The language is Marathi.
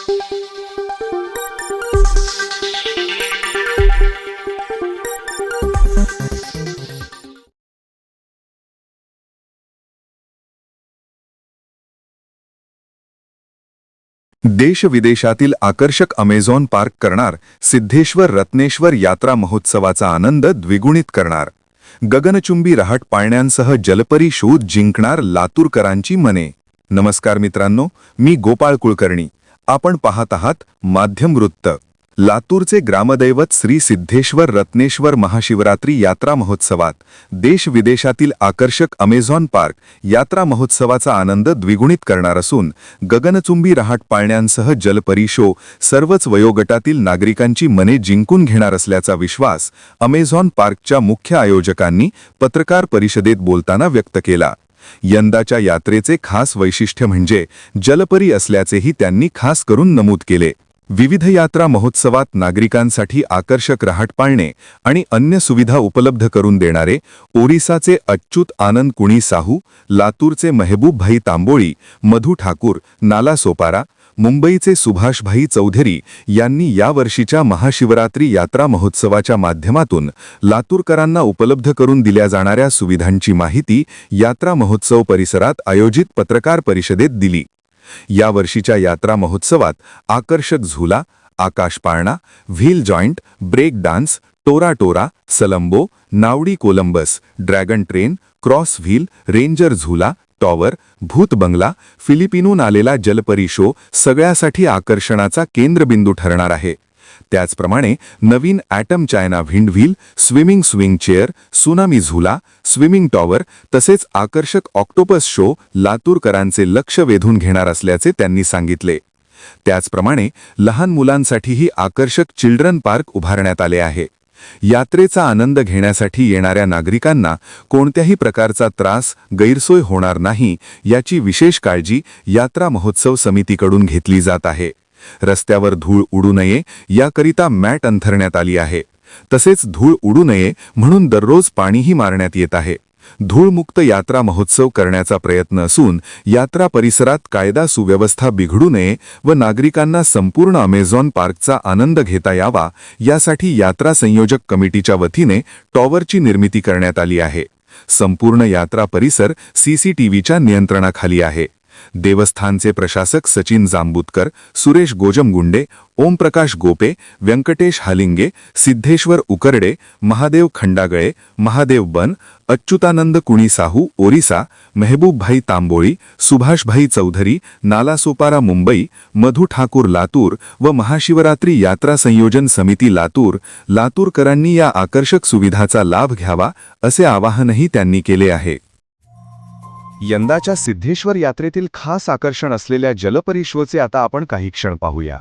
देशविदेशातील आकर्षक अमेझॉन पार्क करणार सिद्धेश्वर रत्नेश्वर यात्रा महोत्सवाचा आनंद द्विगुणित करणार. गगनचुंबी रहाट पाळण्यांसह जलपरी शोध जिंकणार लातूरकरांची मने. नमस्कार मित्रांनो, मी गोपाळ कुलकर्णी. आपण पाहत आहात माध्यम वृत्त. लातूरचे ग्रामदैवत श्री सिद्धेश्वर रत्नेश्वर महाशिवरात्री यात्रा महोत्सवात देश-विदेशातील आकर्षक अमेझॉन पार्क यात्रा महोत्सवाचा आनंद द्विगुणित करणार असून गगनचुंबी रहाट पाळण्यांसह जलपरी शो सर्वच वयोगटातील नागरिकांची मने जिंकून घेणार असल्याचा विश्वास अमेझॉन पार्कच्या मुख्य आयोजकांनी पत्रकार परिषदेत बोलताना व्यक्त केला. यंदाच्या यात्रेचे खास वैशिष्ट्य म्हणजे जलपरी असल्याचेही त्यांनी खास करून नमूद केले. विविध यात्रा महोत्सवात नागरिकांसाठी आकर्षक रहाट पाळणे आणि अन्य सुविधा उपलब्ध करून देणारे ओरिसाचे अच्युत आनंद कुणी साहू, लातूरचे महबूबभाई तांबोळी, मधु ठाकूर, नाला सोपारा, मुंबईचे सुभाषभाई चौधरी यांनी यावर्षीच्या महाशिवरात्री यात्रा महोत्सवाच्या माध्यमातून लातूरकरांना उपलब्ध करून दिल्या जाणाऱ्या सुविधांची माहिती यात्रा महोत्सव परिसरात आयोजित पत्रकार परिषदेत दिली. यावर्षीच्या यात्रा महोत्सवात आकर्षक झुला, आकाश पाळणा, wheel joint, break dance, Tora Tora, सलंबो, नावडी Columbus, dragon train, cross wheel, ranger झुला, टॉवर, भूत बंगला, फिलिपिनून आलेला जलपरी शो सगळ्यासाठी आकर्षणाचा केंद्रबिंदू ठरणार आहे. त्याचप्रमाणे नवीन atom China wind wheel, swimming swing chair, tsunami झुला, स्विमिंग टॉवर तसेच आकर्षक ऑक्टोपस शो लातूरकरांचे लक्ष वेधून घेणार असल्याचे त्यांनी सांगितले. त्याचप्रमाणे लहान मुलांसाठीही आकर्षक चिल्ड्रन पार्क उभारण्यात आले आहे. यात्रेचा आनंद घेण्यासाठी येणाऱ्या नागरिकांना कोणत्याही प्रकारचा त्रास, गैरसोय होणार नाही याची विशेष काळजी यात्रा महोत्सव समितीकडून घेतली जात आहे. रस्त्यावर धूळ उडू नये याकरिता मॅट अंथरण्यात आली आहे. तसेच धूळ उडू नये म्हणून दररोज पाणीही मारण्यात येत आहे. धूळमुक्त यात्रा महोत्सव करण्याचा प्रयत्न असून यात्रा परिसरात कायदा सुव्यवस्था बिघडू नये व नागरिकांना संपूर्ण अमेझॉन पार्कचा आनंद घेता यावा यासाठी यात्रा संयोजक कमिटीच्या वतीने टॉवरची निर्मिती करण्यात आली आहे. संपूर्ण यात्रा परिसर सीसीटीव्हीच्या नियंत्रणाखाली आहे. देवस्थानचे प्रशासक सचिन जांबुतकर, सुरेश गोजमगुंडे, ओमप्रकाश गोपे, व्यंकटेश हालिंगे, सिद्धेश्वर उकरडे, महादेव खंडागळे, महादेव बन, अच्युतानंद कुणी साहू ओरिसा, महबूबभाई तांबोळी, सुभाषभाई चौधरी, नाला सोपारा मुंबई, मधु ठाकूर लातूर व महाशिवरात्री यात्रा संयोजन समिती लातूर, लातूरकरांनी या आकर्षक सुविधाचा लाभ घ्यावा असे आवाहनही त्यांनी केले आहे. यंदाच्या सिद्धेश्वर यात्रेतील खास आकर्षण असलेल्या जलपरी शोचे आता आपण काही क्षण पाहूया.